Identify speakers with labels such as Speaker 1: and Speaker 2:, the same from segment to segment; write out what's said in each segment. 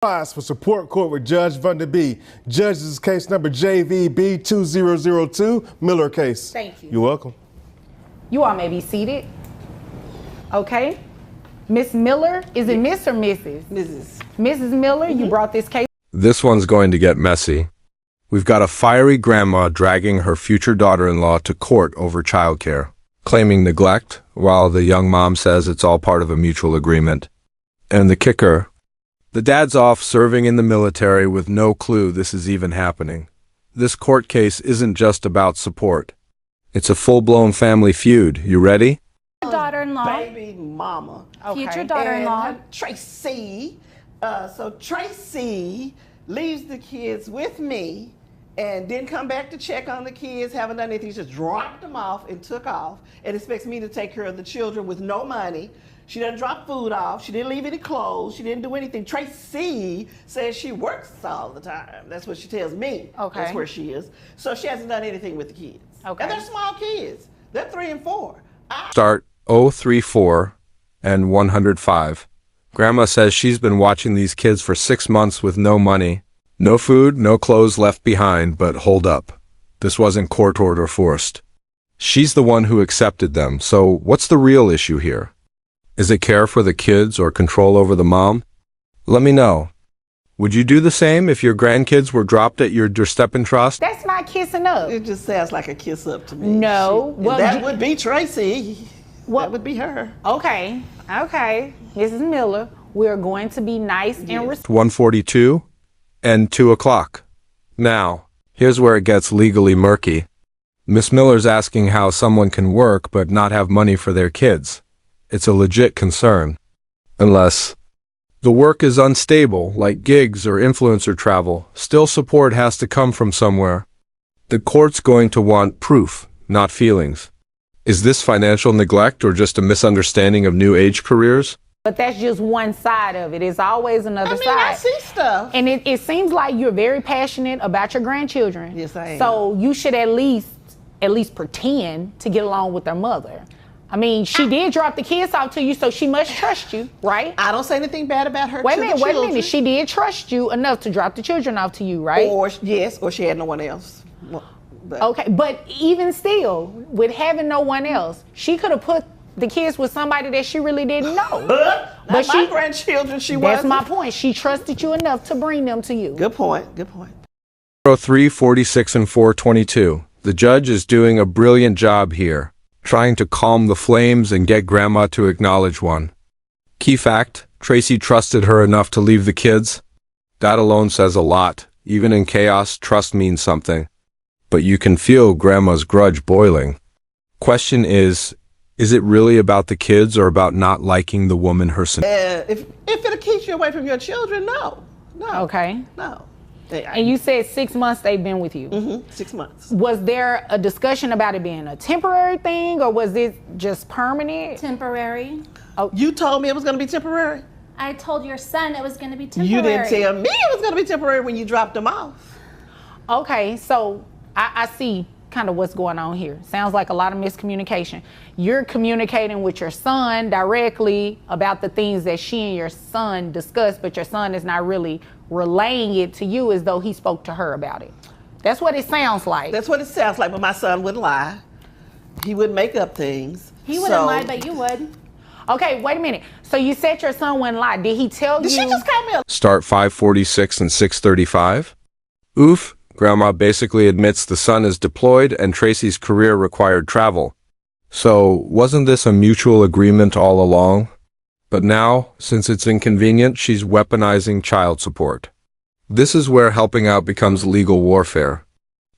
Speaker 1: Rise for support court with Judge Vunda B. Judge's case number JVB 2002, Miller case.
Speaker 2: Thank you.
Speaker 1: You're welcome.
Speaker 2: You all may be seated. Okay. Miss Miller, is it Miss or Mrs.?
Speaker 3: Mrs.
Speaker 2: Mrs. Miller, you brought this case.
Speaker 4: This one's going to get messy. We've got a fiery grandma dragging her future daughter-in-law to court over childcare, claiming neglect, while the young mom says it's all part of a mutual agreement. And the kicker, the dad's off serving in the military with no clue this is even happening. This court case isn't just about support. It's a full-blown family feud. You ready?
Speaker 3: Daughter-in-law. Baby mama.
Speaker 2: Okay.
Speaker 3: Future daughter-in-law. Tracy. So Tracy leaves the kids with me and didn't come back to check on the kids, haven't done anything. She just dropped them off and took off and expects me to take care of the children with no money. She doesn't drop food off. She didn't leave any clothes. She didn't do anything. Tracy says she works all the time. That's what she tells me.
Speaker 2: Okay.
Speaker 3: That's where she is. So she hasn't done anything with the kids.
Speaker 2: Okay.
Speaker 3: And they're small kids. They're 3 and 4.
Speaker 4: Start 034 and 105. Grandma says she's been watching these kids for 6 months with no money, no food, no clothes left behind, but hold up. This wasn't court order forced. She's the one who accepted them, so what's the real issue here? Is it care for the kids or control over the mom? Let me know. Would you do the same if your grandkids were dropped at your doorstep in trust?
Speaker 2: That's not kissing up.
Speaker 3: It just sounds like a kiss up to me.
Speaker 2: No.
Speaker 3: Well, that would be Tracy. That would be her.
Speaker 2: Okay. Mrs. Miller, we're going to be nice and respectful.
Speaker 4: 142 and 2 o'clock. Now, here's where it gets legally murky. Miss Miller's asking how someone can work but not have money for their kids. It's a legit concern. Unless the work is unstable, like gigs or influencer travel, still support has to come from somewhere. The court's going to want proof, not feelings. Is this financial neglect or just a misunderstanding of new age careers?
Speaker 2: But that's just one side of it. It's always another side.
Speaker 3: I see stuff.
Speaker 2: And it seems like you're very passionate about your grandchildren.
Speaker 3: Yes, I am.
Speaker 2: So you should at least pretend to get along with their mother. I mean, she did drop the kids off to you, so she must trust you, right?
Speaker 3: I don't say anything bad about her.
Speaker 2: Wait a minute. She did trust you enough to drop the children off to you, right?
Speaker 3: Or she had no one else.
Speaker 2: Okay, but even still, with having no one else, she could have put the kids with somebody that she really didn't know.
Speaker 3: But my grandchildren,
Speaker 2: That's my point. She trusted you enough to bring them to you.
Speaker 3: Good point.
Speaker 4: 3, 46, and 422. The judge is doing a brilliant job here, trying to calm the flames and get Grandma to acknowledge one. Key fact, Tracy trusted her enough to leave the kids. That alone says a lot. Even in chaos, trust means something. But you can feel Grandma's grudge boiling. Question is it really about the kids or about not liking the woman herself?
Speaker 3: If it'll keep you away from your children, no.
Speaker 2: Okay.
Speaker 3: No.
Speaker 2: And you said 6 months they've been with you.
Speaker 3: 6 months.
Speaker 2: Was there a discussion about it being a temporary thing, or was it just permanent?
Speaker 5: Temporary.
Speaker 2: Oh,
Speaker 3: You told me it was going to be temporary.
Speaker 5: I told your son it was going to be temporary.
Speaker 3: You didn't tell me it was going to be temporary when you dropped them off.
Speaker 2: okay. So I see kind of what's going on here. Sounds like a lot of miscommunication. You're communicating with your son directly about the things that she and your son discussed, but your son is not really relaying it to you as though he spoke to her about it. That's what it sounds like.
Speaker 3: That's what it sounds like, but my son wouldn't lie. He wouldn't make up things.
Speaker 5: He wouldn't lie, but you would.
Speaker 2: Okay, wait a minute. So you said your son wouldn't lie. Did he tell
Speaker 3: Did
Speaker 2: you?
Speaker 3: she just call me a...
Speaker 4: Start 546 and 635. Oof, Grandma basically admits the son is deployed and Tracy's career required travel. So, wasn't this a mutual agreement all along? But now, since it's inconvenient, she's weaponizing child support. This is where helping out becomes legal warfare.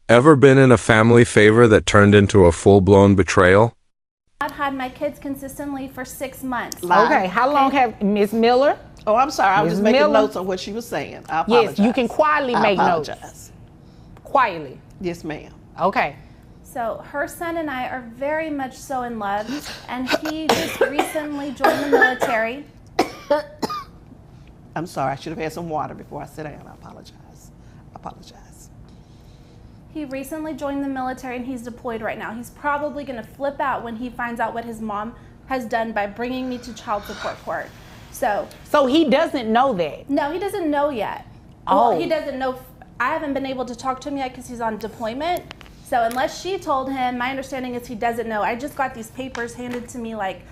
Speaker 4: Ever been in a family favor that turned into a full-blown betrayal?
Speaker 5: I've had my kids consistently for 6 months.
Speaker 2: Okay, how long have Miss Miller?
Speaker 3: Oh, I'm sorry. I was
Speaker 2: Ms.
Speaker 3: just making
Speaker 2: Miller?
Speaker 3: notes on what she was saying. I apologize.
Speaker 2: Yes, you can quietly make notes.
Speaker 3: I apologize.
Speaker 2: Quietly.
Speaker 3: Yes, ma'am.
Speaker 2: Okay.
Speaker 5: So her son and I are very much so in love, and he just recently joined the military.
Speaker 3: I'm sorry. I should have had some water before I sit down. I apologize.
Speaker 5: He recently joined the military, and he's deployed right now. He's probably going to flip out when he finds out what his mom has done by bringing me to child support court. So
Speaker 2: he doesn't know that.
Speaker 5: no, he doesn't know yet.
Speaker 2: Oh.
Speaker 5: Well, he doesn't know. I haven't been able to talk to him yet because he's on deployment. So unless she told him, my understanding is he doesn't know. I just got these papers handed to me like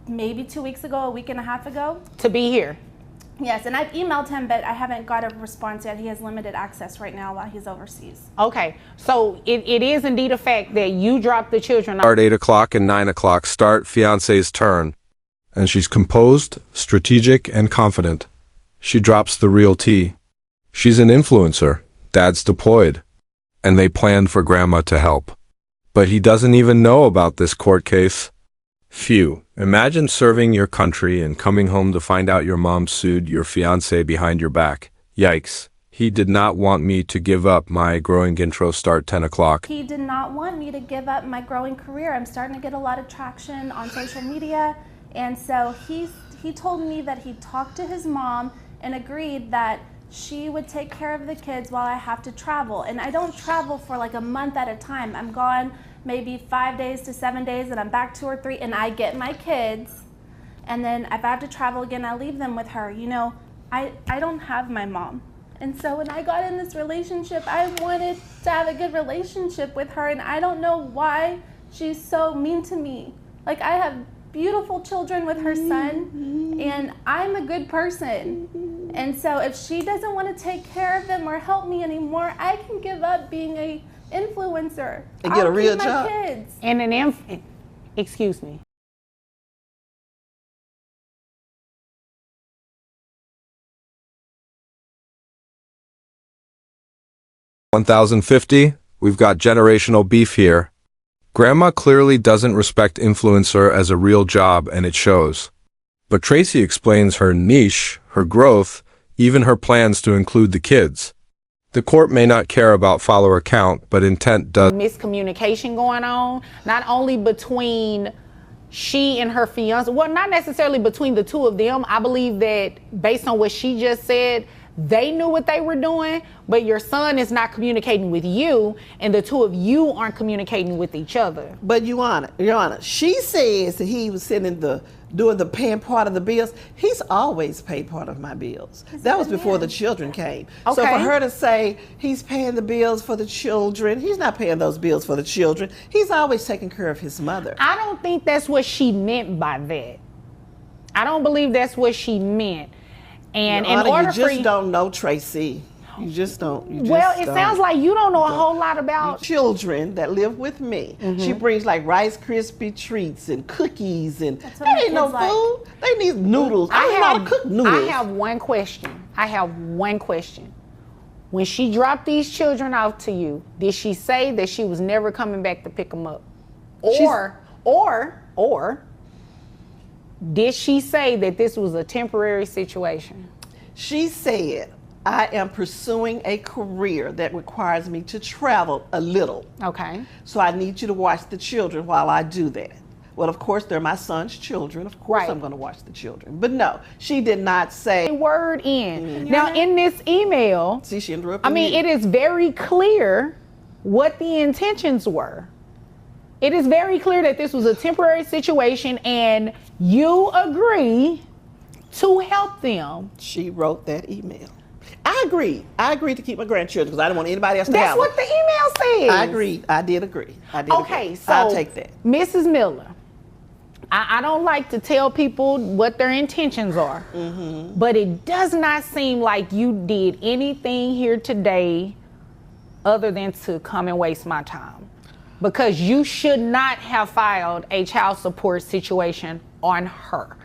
Speaker 5: maybe 2 weeks ago, a week and a half ago.
Speaker 2: To be here.
Speaker 5: Yes, and I've emailed him, but I haven't got a response yet. He has limited access right now while he's overseas.
Speaker 2: Okay, so it is indeed a fact that you dropped the children off.
Speaker 4: Start 8 o'clock and 9 o'clock. Start fiance's turn. And she's composed, strategic, and confident. She drops the real tea. She's an influencer. Dad's deployed. And they planned for Grandma to help. But he doesn't even know about this court case. Phew. Imagine serving your country and coming home to find out your mom sued your fiancé behind your back. Yikes. He did not want me to give up my growing intro. Start 10 o'clock.
Speaker 5: He did not want me to give up my growing career. I'm starting to get a lot of traction on social media. And so he told me that he talked to his mom and agreed that she would take care of the kids while I have to travel. And I don't travel for like a month at a time. I'm gone maybe 5 days to 7 days, and I'm back 2 or 3, and I get my kids. And then if I have to travel again, I leave them with her. You know, I don't have my mom. And so when I got in this relationship, I wanted to have a good relationship with her, and I don't know why she's so mean to me. Like, I have beautiful children with her son, and I'm a good person. And so if she doesn't want to take care of them or help me anymore, I can give up being a influencer.
Speaker 3: And get a
Speaker 5: I'll
Speaker 3: real
Speaker 5: keep
Speaker 3: job.
Speaker 5: my kids.
Speaker 2: And excuse me.
Speaker 4: $1,050. We've got generational beef here. Grandma clearly doesn't respect influencer as a real job, and it shows. But Tracy explains her niche, her growth, even her plans to include the kids. The court may not care about follower count, but intent does.
Speaker 2: Miscommunication going on, not only between she and her fiance, well, not necessarily between the two of them. I believe that based on what she just said, they knew what they were doing, but your son is not communicating with you, and the two of you aren't communicating with each other.
Speaker 3: But Your Honor, she says that he was doing the paying part of the bills. He's always paid part of my bills. That was before the children came. So for
Speaker 2: Okay.
Speaker 3: her to say he's paying the bills for the children, he's not paying those bills for the children. He's always taking care of his mother.
Speaker 2: I don't think that's what she meant by that. I don't believe that's what she meant. And
Speaker 3: Your
Speaker 2: in
Speaker 3: Honor,
Speaker 2: order
Speaker 3: you
Speaker 2: for
Speaker 3: just don't know Tracy. You just don't.
Speaker 2: it sounds like you don't know a whole lot about.
Speaker 3: Children that live with me. She brings like Rice Krispie treats and cookies, and
Speaker 5: what
Speaker 3: that
Speaker 5: my
Speaker 3: ain't no
Speaker 5: kids like.
Speaker 3: food. They need noodles. I don't know how to cook noodles.
Speaker 2: I have one question. When she dropped these children off to you, did she say that she was never coming back to pick them up? Or did she say that this was a temporary situation?
Speaker 3: She said, I am pursuing a career that requires me to travel a little.
Speaker 2: Okay.
Speaker 3: So I need you to watch the children while I do that. Well, of course, they're my son's children. Of course,
Speaker 2: Right.
Speaker 3: I'm going to watch the children. But no, she did not say.
Speaker 2: A word in. Now, in this email,
Speaker 3: See, she interrupted
Speaker 2: I mean,
Speaker 3: you.
Speaker 2: it is very clear what the intentions were. It is very clear that this was a temporary situation, and you agree to help them.
Speaker 3: She wrote that email. I agreed. I agreed to keep my grandchildren because I didn't want anybody else to
Speaker 2: That's
Speaker 3: have
Speaker 2: what
Speaker 3: them.
Speaker 2: the email says.
Speaker 3: I agreed. I did agree.
Speaker 2: Okay,
Speaker 3: agree.
Speaker 2: so
Speaker 3: I'll take that.
Speaker 2: Mrs. Miller, I don't like to tell people what their intentions are, but it does not seem like you did anything here today other than to come and waste my time, because you should not have filed a child support situation on her.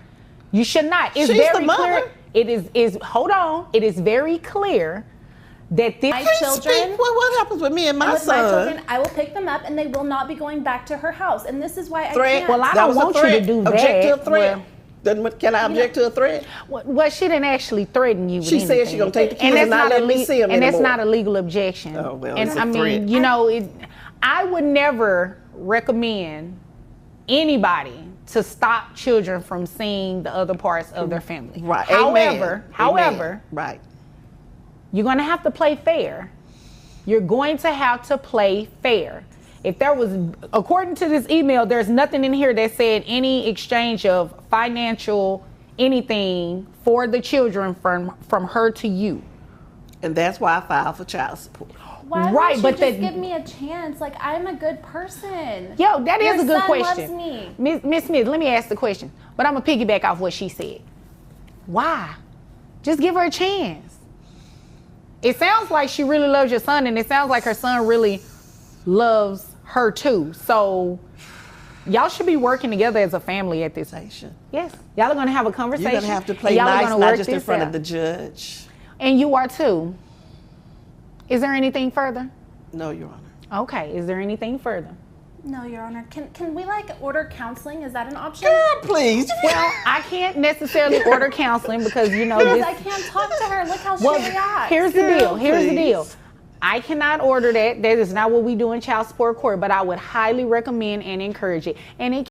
Speaker 2: You should not. It's
Speaker 3: She's the
Speaker 2: very
Speaker 3: mother.
Speaker 2: clear. It is hold on. It is very clear that this
Speaker 5: My
Speaker 3: Can't
Speaker 5: children-
Speaker 3: speak. What happens with me and my
Speaker 5: With
Speaker 3: son?
Speaker 5: my children, I will pick them up, and they will not be going back to her house. And this is why I
Speaker 3: Threat.
Speaker 5: can't.
Speaker 2: Well, I
Speaker 3: That
Speaker 2: don't
Speaker 3: was a
Speaker 2: want you to
Speaker 3: threat.
Speaker 2: do
Speaker 3: Object to a
Speaker 2: that.
Speaker 3: threat.
Speaker 2: Well-
Speaker 3: Can I object to a threat?
Speaker 2: Well, she didn't actually threaten you. With
Speaker 3: She said
Speaker 2: anything.
Speaker 3: she gonna take the kids
Speaker 2: that's
Speaker 3: and not let me see 'em
Speaker 2: And that's
Speaker 3: anymore.
Speaker 2: not a legal objection.
Speaker 3: Oh, well,
Speaker 2: and
Speaker 3: it's a
Speaker 2: I mean,
Speaker 3: threat.
Speaker 2: you know, I would never recommend anybody to stop children from seeing the other parts of their family.
Speaker 3: Right.
Speaker 2: However,
Speaker 3: Amen. Right.
Speaker 2: you're going to have to play fair. You're going to have to play fair. If there was, according to this email, there's nothing in here that said any exchange of financial anything for the children from her to you.
Speaker 3: And that's why I filed for child support.
Speaker 5: Why
Speaker 2: Right,
Speaker 5: won't
Speaker 2: but
Speaker 5: you just
Speaker 2: the-
Speaker 5: give me a chance? Like, I'm a good person.
Speaker 2: Yo, that is
Speaker 5: Your
Speaker 2: a good
Speaker 5: son
Speaker 2: question.
Speaker 5: loves me.
Speaker 2: Miss Smith, let me ask the question. But I'm gonna piggyback off what she said. Why? Just give her a chance. It sounds like she really loves your son, and it sounds like her son really loves her too. So y'all should be working together as a family at this. Yes, y'all are gonna have a conversation.
Speaker 3: You're gonna have to play
Speaker 2: and y'all are
Speaker 3: nice,
Speaker 2: gonna
Speaker 3: not
Speaker 2: work
Speaker 3: just in
Speaker 2: this
Speaker 3: front
Speaker 2: out.
Speaker 3: of the judge.
Speaker 2: And you are too. Is there anything further?
Speaker 3: No, Your Honor.
Speaker 2: Okay. Is there anything further?
Speaker 5: No, Your Honor. Can we like order counseling? Is that an option?
Speaker 3: Girl, please.
Speaker 2: Well, I can't necessarily order counseling because
Speaker 5: Because I can't talk to her. Look how she reacts.
Speaker 2: Here's the deal. Here's the
Speaker 3: please.
Speaker 2: deal. I cannot order that. That is not what we do in child support court, but I would highly recommend and encourage it. And it